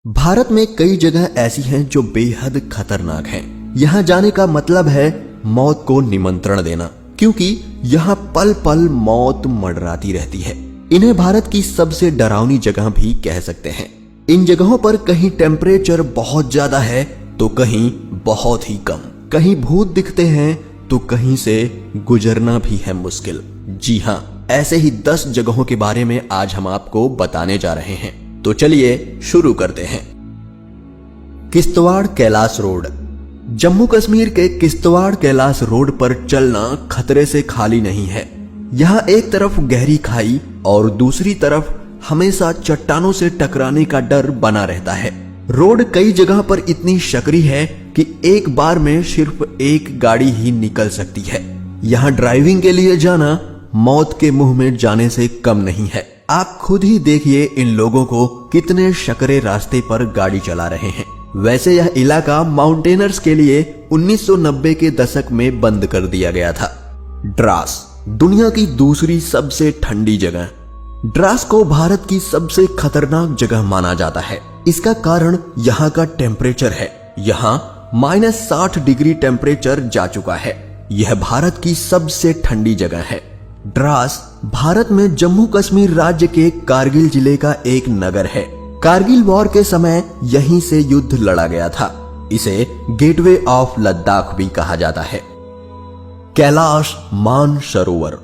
भारत में कई जगह ऐसी हैं जो बेहद खतरनाक हैं। यहाँ जाने का मतलब है मौत को निमंत्रण देना, क्योंकि यहाँ पल पल मौत मंडराती रहती है। इन्हें भारत की सबसे डरावनी जगह भी कह सकते हैं। इन जगहों पर कहीं टेम्परेचर बहुत ज्यादा है तो कहीं बहुत ही कम, कहीं भूत दिखते हैं तो कहीं से गुजरना भी है मुश्किल। जी हाँ, ऐसे ही 10 जगहों के बारे में आज हम आपको बताने जा रहे हैं। तो चलिए शुरू करते हैं। किश्तवाड़ कैलाश रोड। जम्मू कश्मीर के किश्तवाड़ कैलाश रोड पर चलना खतरे से खाली नहीं है। यहाँ एक तरफ गहरी खाई और दूसरी तरफ हमेशा चट्टानों से टकराने का डर बना रहता है। रोड कई जगह पर इतनी सकरी है कि एक बार में सिर्फ एक गाड़ी ही निकल सकती है। यहाँ ड्राइविंग के लिए जाना मौत के मुंह में जाने से कम नहीं है। आप खुद ही देखिए इन लोगों को कितने सकरे रास्ते पर गाड़ी चला रहे हैं। वैसे यह इलाका माउंटेनर्स के लिए 1990 के दशक में बंद कर दिया गया था। द्रास, दुनिया की दूसरी सबसे ठंडी जगह। द्रास को भारत की सबसे खतरनाक जगह माना जाता है। इसका कारण यहाँ का टेम्परेचर है। यहाँ -60 डिग्री टेम्परेचर जा चुका है। यह भारत की सबसे ठंडी जगह है। द्रास भारत में जम्मू कश्मीर राज्य के कारगिल जिले का एक नगर है। कारगिल वॉर के समय यहीं से युद्ध लड़ा गया था। इसे गेटवे ऑफ लद्दाख भी कहा जाता है। कैलाश मानसरोवर।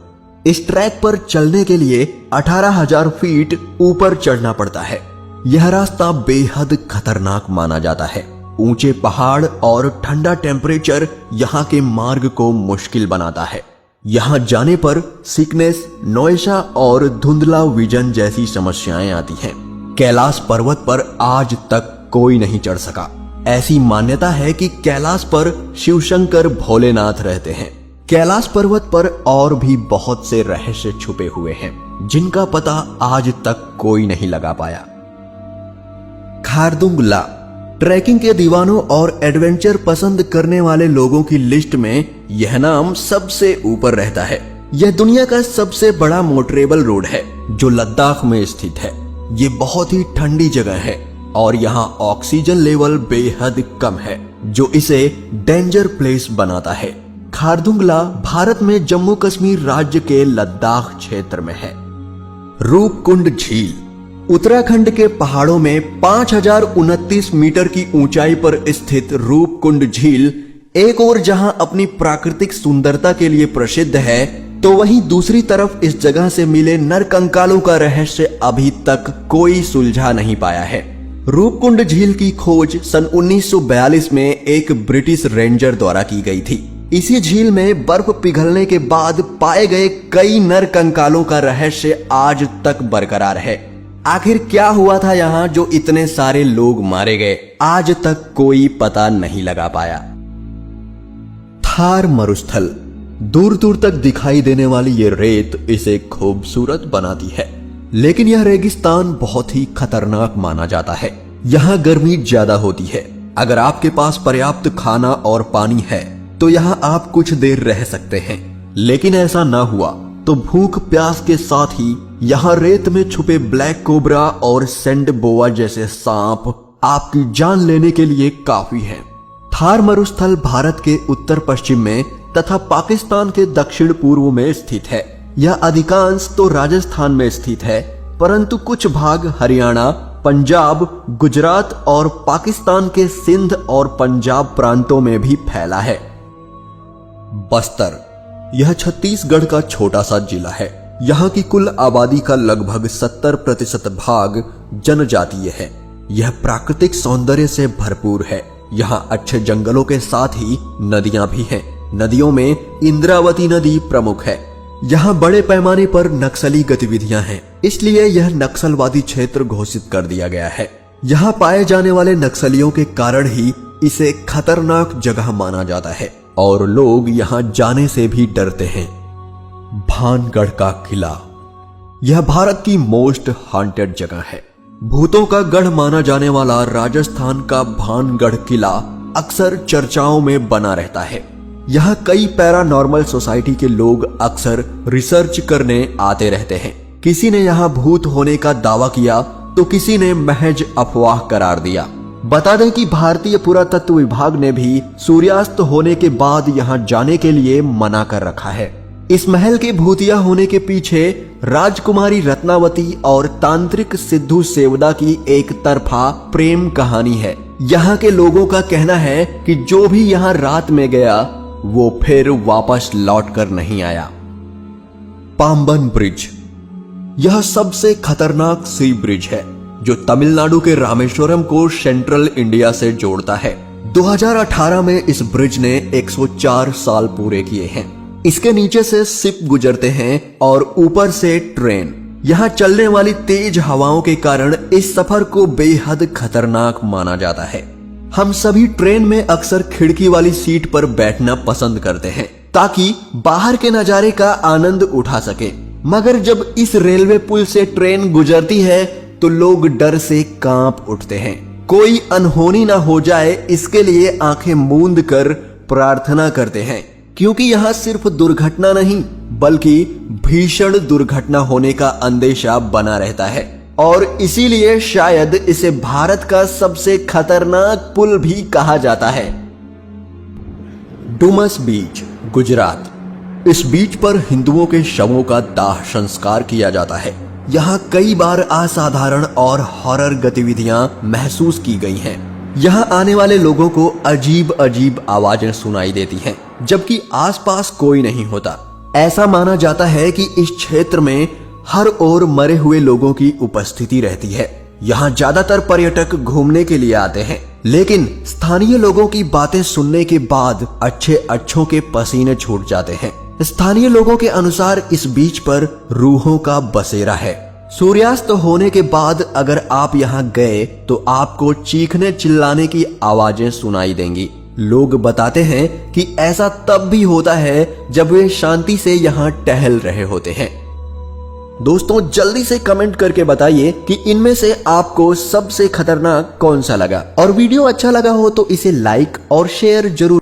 इस ट्रैक पर चलने के लिए 18,000 फीट ऊपर चढ़ना पड़ता है। यह रास्ता बेहद खतरनाक माना जाता है। ऊंचे पहाड़ और ठंडा टेम्परेचर यहाँ के मार्ग को मुश्किल बनाता है। यहाँ जाने पर सिकनेस, नौयशा और धुंधला विजन जैसी समस्याएं आती हैं। कैलाश पर्वत पर आज तक कोई नहीं चढ़ सका। ऐसी मान्यता है कि कैलाश पर शिवशंकर भोलेनाथ रहते हैं। कैलाश पर्वत पर और भी बहुत से रहस्य छुपे हुए हैं, जिनका पता आज तक कोई नहीं लगा पाया। खारदुंग-ला। ट्रैकिंग के दीवानों और एडवेंचर पसंद करने वाले लोगों की लिस्ट में यह नाम सबसे ऊपर रहता है। यह दुनिया का सबसे बड़ा मोटरेबल रोड है जो लद्दाख में स्थित है। ये बहुत ही ठंडी जगह है और यहाँ ऑक्सीजन लेवल बेहद कम है, जो इसे डेंजर प्लेस बनाता है। खारदुंग-ला भारत में जम्मू कश्मीर राज्य के लद्दाख क्षेत्र में है। रूपकुंड झील। उत्तराखंड के पहाड़ों में 5029 मीटर की ऊंचाई पर स्थित रूपकुंड झील एक और जहां अपनी प्राकृतिक सुंदरता के लिए प्रसिद्ध है, तो वहीं दूसरी तरफ इस जगह से मिले नरकंकालों का रहस्य अभी तक कोई सुलझा नहीं पाया है। रूपकुंड झील की खोज सन 1942 में एक ब्रिटिश रेंजर द्वारा की गई थी। इसी झील में बर्फ पिघलने के बाद पाए गए कई नरकंकालों का रहस्य आज तक बरकरार है। आखिर क्या हुआ था यहाँ जो इतने सारे लोग मारे गए, आज तक कोई पता नहीं लगा पाया। थार मरुस्थल। दूर दूर तक दिखाई देने वाली ये रेत इसे खूबसूरत बनाती है, लेकिन यह रेगिस्तान बहुत ही खतरनाक माना जाता है। यहाँ गर्मी ज्यादा होती है। अगर आपके पास पर्याप्त खाना और पानी है तो यहाँ आप कुछ देर रह सकते हैं, लेकिन ऐसा ना हुआ तो भूख प्यास के साथ ही यहाँ रेत में छुपे ब्लैक कोबरा और सैंड बोआ जैसे सांप आपकी जान लेने के लिए काफी हैं। थार मरुस्थल भारत के उत्तर पश्चिम में तथा पाकिस्तान के दक्षिण पूर्व में स्थित है। यह अधिकांश तो राजस्थान में स्थित है, परंतु कुछ भाग हरियाणा, पंजाब, गुजरात और पाकिस्तान के सिंध और पंजाब प्रांतों में भी फैला है। बस्तर। यह छत्तीसगढ़ का छोटा सा जिला है। यहाँ की कुल आबादी का लगभग 70% भाग जनजातीय है। यह प्राकृतिक सौंदर्य से भरपूर है। यहाँ अच्छे जंगलों के साथ ही नदियां भी हैं। नदियों में इंद्रावती नदी प्रमुख है। यहाँ बड़े पैमाने पर नक्सली गतिविधियां हैं, इसलिए यह नक्सलवादी क्षेत्र घोषित कर दिया गया है। यहाँ पाए जाने वाले नक्सलियों के कारण ही इसे खतरनाक जगह माना जाता है और लोग यहाँ जाने से भी डरते हैं। भानगढ़ का किला। यह भारत की मोस्ट हॉन्टेड जगह है। भूतों का गढ़ माना जाने वाला राजस्थान का भानगढ़ किला अक्सर चर्चाओं में बना रहता है। यहाँ कई पैरानॉर्मल सोसाइटी के लोग अक्सर रिसर्च करने आते रहते हैं। किसी ने यहाँ भूत होने का दावा किया तो किसी ने महज अफवाह करार दिया। बता दें कि भारतीय पुरातत्व विभाग ने भी सूर्यास्त होने के बाद यहां जाने के लिए मना कर रखा है। इस महल के भूतिया होने के पीछे राजकुमारी रत्नावती और तांत्रिक सिद्धू सेवदा की एक तरफा प्रेम कहानी है। यहाँ के लोगों का कहना है कि जो भी यहाँ रात में गया वो फिर वापस लौट कर नहीं आया। पाम्बन ब्रिज, यह सबसे खतरनाक सी ब्रिज है जो तमिलनाडु के रामेश्वरम को सेंट्रल इंडिया से जोड़ता है। 2018 में इस ब्रिज ने 104 साल पूरे किए हैं। इसके नीचे से शिप गुजरते हैं और ऊपर से ट्रेन। यहाँ चलने वाली तेज हवाओं के कारण इस सफर को बेहद खतरनाक माना जाता है। हम सभी ट्रेन में अक्सर खिड़की वाली सीट पर बैठना पसंद करते हैं ताकि बाहर के नजारे का आनंद उठा सके, मगर जब इस रेलवे पुल से ट्रेन गुजरती है तो लोग डर से कांप उठते हैं। कोई अनहोनी ना हो जाए इसके लिए आंखें मूंद कर प्रार्थना करते हैं, क्योंकि यहाँ सिर्फ दुर्घटना नहीं बल्कि भीषण दुर्घटना होने का अंदेशा बना रहता है और इसीलिए शायद इसे भारत का सबसे खतरनाक पुल भी कहा जाता है। डुमस बीच, गुजरात। इस बीच पर हिंदुओं के शवों का दाह संस्कार किया जाता है। यहाँ कई बार असाधारण और हॉरर गतिविधियां महसूस की गई हैं। यहाँ आने वाले लोगों को अजीब अजीब आवाजें सुनाई देती हैं, जबकि आसपास कोई नहीं होता। ऐसा माना जाता है कि इस क्षेत्र में हर ओर मरे हुए लोगों की उपस्थिति रहती है। यहाँ ज्यादातर पर्यटक घूमने के लिए आते हैं, लेकिन स्थानीय लोगों की बातें सुनने के बाद अच्छों के पसीने छूट जाते हैं। स्थानीय लोगों के अनुसार इस बीच पर रूहों का बसेरा है। सूर्यास्त होने के बाद अगर आप यहाँ गए तो आपको चीखने चिल्लाने की आवाजें सुनाई देंगी। लोग बताते हैं कि ऐसा तब भी होता है जब वे शांति से यहाँ टहल रहे होते हैं। दोस्तों जल्दी से कमेंट करके बताइए कि इनमें से आपको सबसे खतरनाक कौन सा लगा, और वीडियो अच्छा लगा हो तो इसे लाइक और शेयर जरूर